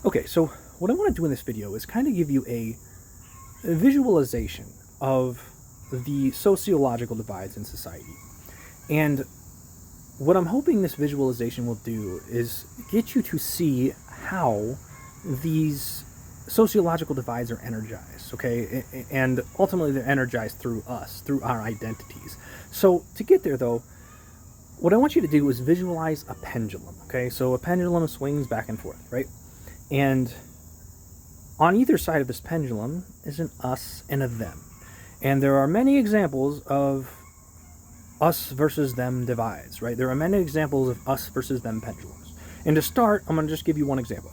Okay, so what I want to do in this video is kind of give you a visualization of the sociological divides in society. And what I'm hoping this visualization will do is get you to see how these sociological divides are energized, okay? And ultimately they're energized through us, through our identities. So to get there though, what I want you to do is visualize a pendulum, okay? So a pendulum swings back and forth, right? And on either side of this pendulum is an us and a them. And there are many examples of us versus them divides, right? There are many examples of us versus them pendulums. And to start, I'm going to just give you one example.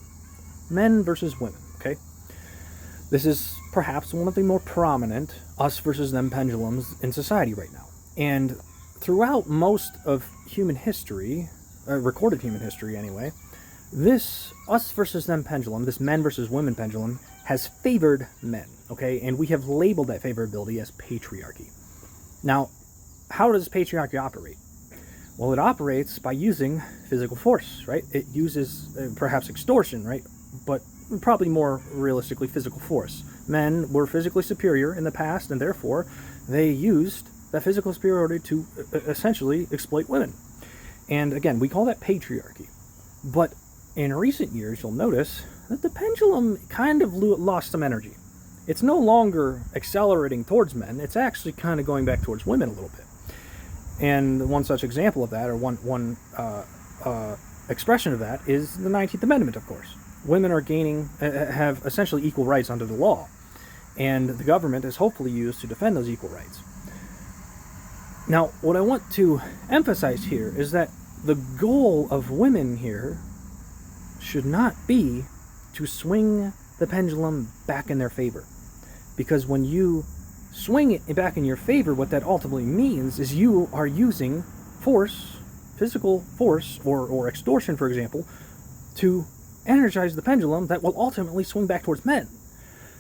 Men versus women, okay? This is perhaps one of the more prominent us versus them pendulums in society right now. And throughout most of human history, recorded human history anyway, this us versus them pendulum, this men versus women pendulum, has favored men, okay? And we have labeled that favorability as patriarchy. Now, how does patriarchy operate? Well, it operates by using physical force, right? It uses perhaps extortion, right? But probably more realistically, physical force. Men were physically superior in the past, and therefore they used that physical superiority to essentially exploit women. And again, we call that patriarchy. But in recent years, you'll notice that the pendulum kind of lost some energy. It's no longer accelerating towards men. It's actually kind of going back towards women a little bit. And one such example of that, or one expression of that, is the 19th Amendment, of course. Women are have essentially equal rights under the law. And the government is hopefully used to defend those equal rights. Now, what I want to emphasize here is that the goal of women here should not be to swing the pendulum back in their favor. Because when you swing it back in your favor, what that ultimately means is you are using force, physical force, or extortion, for example, to energize the pendulum that will ultimately swing back towards men.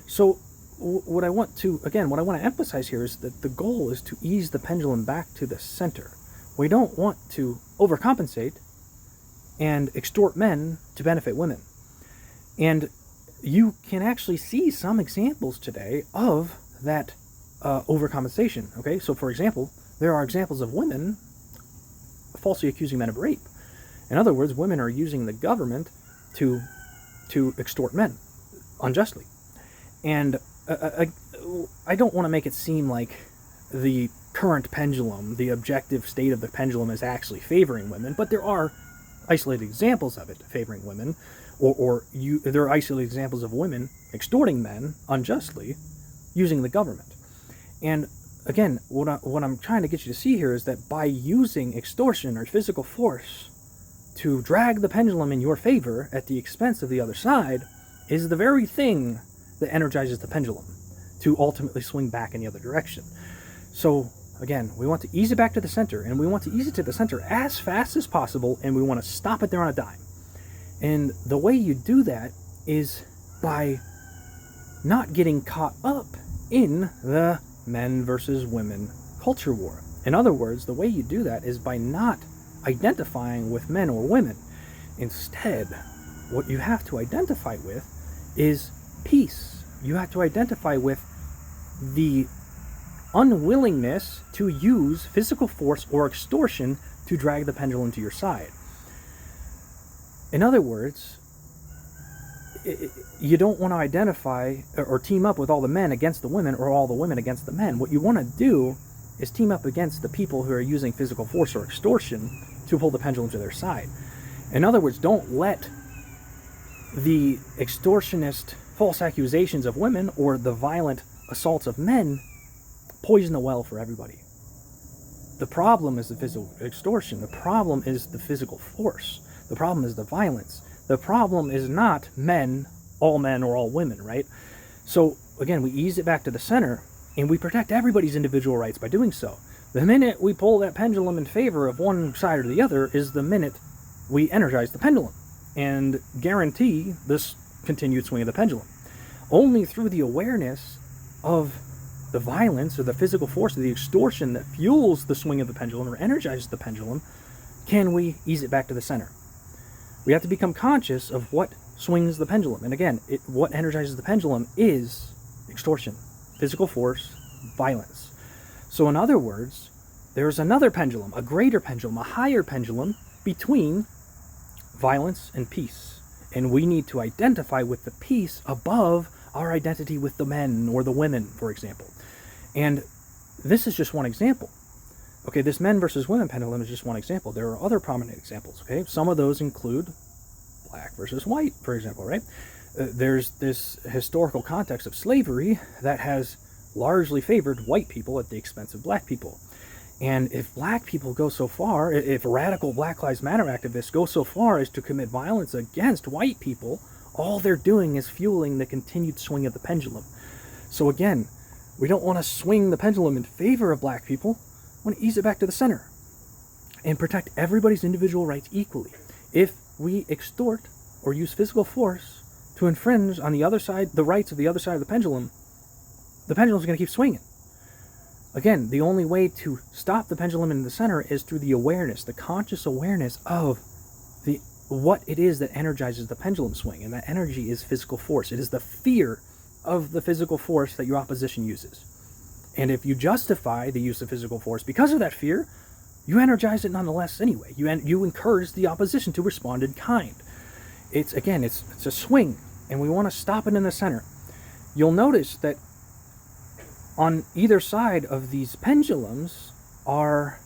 So what I want to emphasize here is that the goal is to ease the pendulum back to the center. We don't want to overcompensate and extort men to benefit women. And you can actually see some examples today of that overcompensation, okay? So for example, there are examples of women falsely accusing men of rape. In other words, women are using the government to extort men unjustly. And I don't want to make it seem like the current pendulum, the objective state of the pendulum, is actually favoring women, but there are isolated examples of it favoring women, there are isolated examples of women extorting men unjustly using the government. And again, what I'm trying to get you to see here is that by using extortion or physical force to drag the pendulum in your favor at the expense of the other side is the very thing that energizes the pendulum to ultimately swing back in the other direction. So again, we want to ease it back to the center, and we want to ease it to the center as fast as possible, and we want to stop it there on a dime. And the way you do that is by not getting caught up in the men versus women culture war. In other words, the way you do that is by not identifying with men or women. Instead, what you have to identify with is peace. You have to identify with the unwillingness to use physical force or extortion to drag the pendulum to your side. In other words, you don't want to identify or team up with all the men against the women or all the women against the men. What you want to do is team up against the people who are using physical force or extortion to pull the pendulum to their side. In other words, don't let the extortionist false accusations of women or the violent assaults of men poison the well for everybody. The problem is the physical extortion. The problem is the physical force. The problem is the violence. The problem is not men or all women, right? So again, we ease it back to the center, and we protect everybody's individual rights by doing so. The minute we pull that pendulum in favor of one side or the other is the minute we energize the pendulum and guarantee this continued swing of the pendulum. Only through the awareness of the violence or the physical force or the extortion that fuels the swing of the pendulum or energizes the pendulum can we ease it back to the center. We have to become conscious of what swings the pendulum. And again, what energizes the pendulum is extortion, physical force, violence. So in other words, there's another pendulum, a greater pendulum, a higher pendulum between violence and peace. And we need to identify with the peace above our identity with the men or the women, for example. And this is just one example. Okay, this men versus women pendulum is just one example. There are other prominent examples, okay? Some of those include black versus white, for example, right? There's this historical context of slavery that has largely favored white people at the expense of black people. And if black people go so far, if radical Black Lives Matter activists go so far as to commit violence against white people, all they're doing is fueling the continued swing of the pendulum. So again, we don't want to swing the pendulum in favor of black people. We want to ease it back to the center and protect everybody's individual rights equally. If we extort or use physical force to infringe on the other side, the rights of the other side of the pendulum's going to keep swinging. Again, the only way to stop the pendulum in the center is through the awareness, the conscious awareness of what it is that energizes the pendulum swing. And that energy is physical force. It is the fear of the physical force that your opposition uses. And if you justify the use of physical force because of that fear, you energize it nonetheless anyway. You encourage the opposition to respond in kind. It's a swing, and we want to stop it in the center. You'll notice that on either side of these pendulums are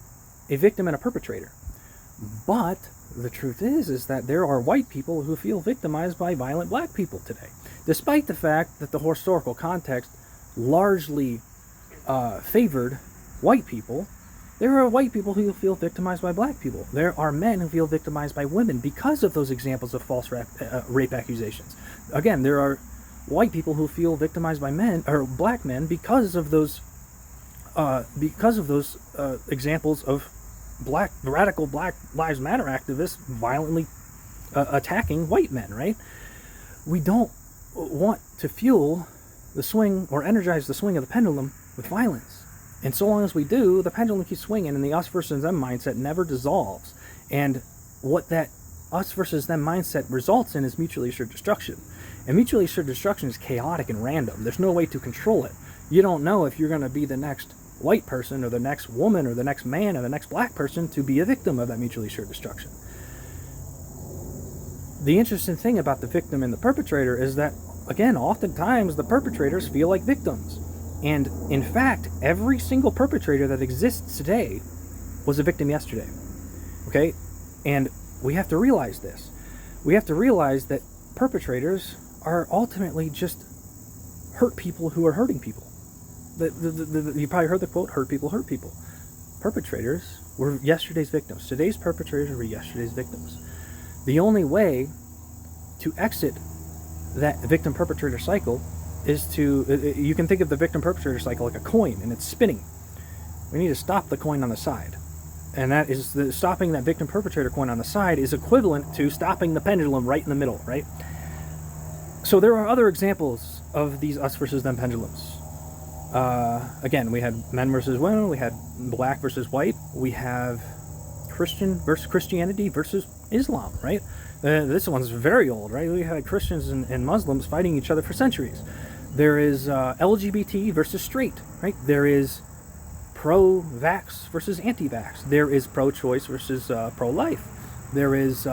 a victim and a perpetrator. But the truth is that there are white people who feel victimized by violent black people today. Despite the fact that the historical context largely favored white people, there are white people who feel victimized by black people. There are men who feel victimized by women because of those examples of false rape accusations. Again, there are white people who feel victimized by men or black men because of those examples of radical Black Lives Matter activists violently attacking white men. Right? We don't want to fuel the swing or energize the swing of the pendulum with violence. And so long as we do, the pendulum keeps swinging, and the us versus them mindset never dissolves. And what that us versus them mindset results in is mutually assured destruction. And mutually assured destruction is chaotic and random. There's no way to control it. You don't know if you're going to be the next white person or the next woman or the next man or the next black person to be a victim of that mutually assured destruction. The interesting thing about the victim and the perpetrator is that, again, oftentimes the perpetrators feel like victims. And in fact, every single perpetrator that exists today was a victim yesterday. Okay? And we have to realize this. We have to realize that perpetrators are ultimately just hurt people who are hurting people. You probably heard the quote, hurt people hurt people. Perpetrators were yesterday's victims. Today's perpetrators were yesterday's victims. The only way to exit that victim-perpetrator cycle is to, you can think of the victim-perpetrator cycle like a coin, and it's spinning. We need to stop the coin on the side. And that is, stopping that victim-perpetrator coin on the side is equivalent to stopping the pendulum right in the middle, right? So there are other examples of these us versus them pendulums. Again, we had men versus women, we had black versus white, we have Christian versus Christianity versus Islam, right? This one's very old, right? We had Christians and Muslims fighting each other for centuries. There is LGBT versus straight, right? There is pro-vax versus anti-vax. There is pro-choice versus pro-life. There's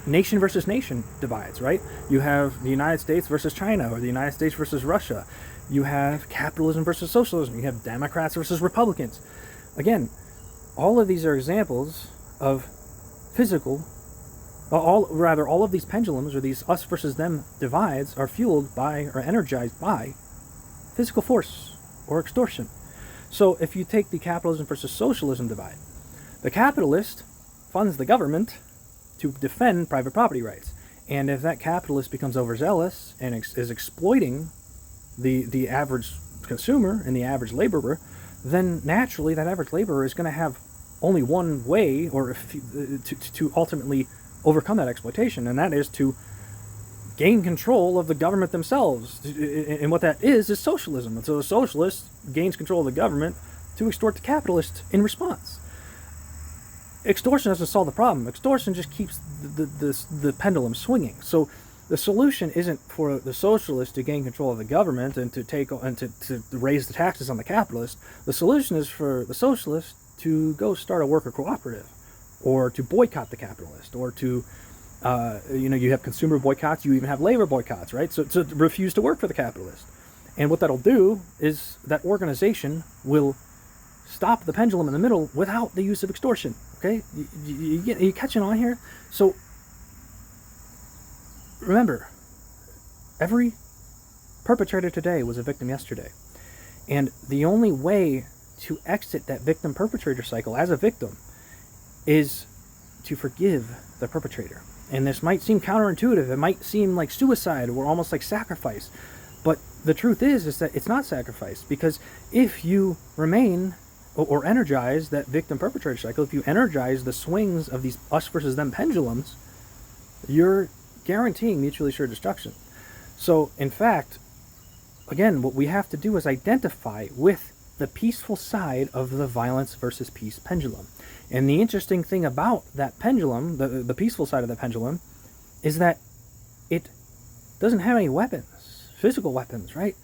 nation versus nation divides, right? You have the United States versus China, or the United States versus Russia. You have capitalism versus socialism. You have Democrats versus Republicans. Again, all of these are examples of physical, all of these pendulums, or these us versus them divides, are fueled by or energized by physical force or extortion. So if you take the capitalism versus socialism divide, the capitalist funds the government to defend private property rights. And if that capitalist becomes overzealous and is exploiting the average consumer and the average laborer, then naturally that average laborer is going to have only one way to ultimately overcome that exploitation, and that is to gain control of the government themselves. And what that is socialism. And so the socialist gains control of the government to extort the capitalist in response. extortion doesn't solve the problem. Extortion just keeps the pendulum swinging. So the solution isn't for the socialists to gain control of the government and to raise the taxes on the capitalist. The solution is for the socialists to go start a worker cooperative, or to boycott the capitalist, or to you have consumer boycotts, you even have labor boycotts, right? So to refuse to work for the capitalist. And what that'll do is that organization will stop the pendulum in the middle without the use of extortion. Okay, you catching on here? So remember, every perpetrator today was a victim yesterday, and the only way to exit that victim-perpetrator cycle as a victim is to forgive the perpetrator. And this might seem counterintuitive. It might seem like suicide or almost like sacrifice, but the truth is that it's not sacrifice, because if you remain or energize that victim-perpetrator cycle, if you energize the swings of these us versus them pendulums, you're guaranteeing mutually assured destruction. So, in fact, again, what we have to do is identify with the peaceful side of the violence versus peace pendulum. And the interesting thing about that pendulum, the peaceful side of the pendulum, is that it doesn't have any weapons, physical weapons, right?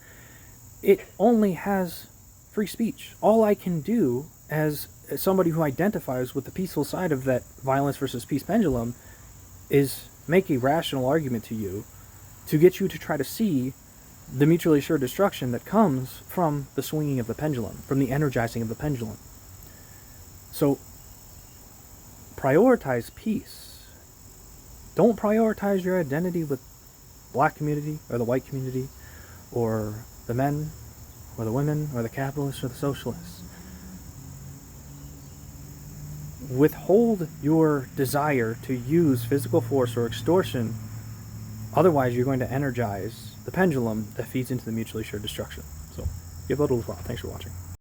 It only has free speech. All I can do as somebody who identifies with the peaceful side of that violence versus peace pendulum is make a rational argument to you to get you to try to see the mutually assured destruction that comes from the swinging of the pendulum, from the energizing of the pendulum. So prioritize peace. Don't prioritize your identity with black community or the white community or the men or the women or the capitalists or the socialists. Withhold your desire to use physical force or extortion. Otherwise, you're going to energize the pendulum that feeds into the mutually assured destruction. So give it a little thought. Thanks for watching.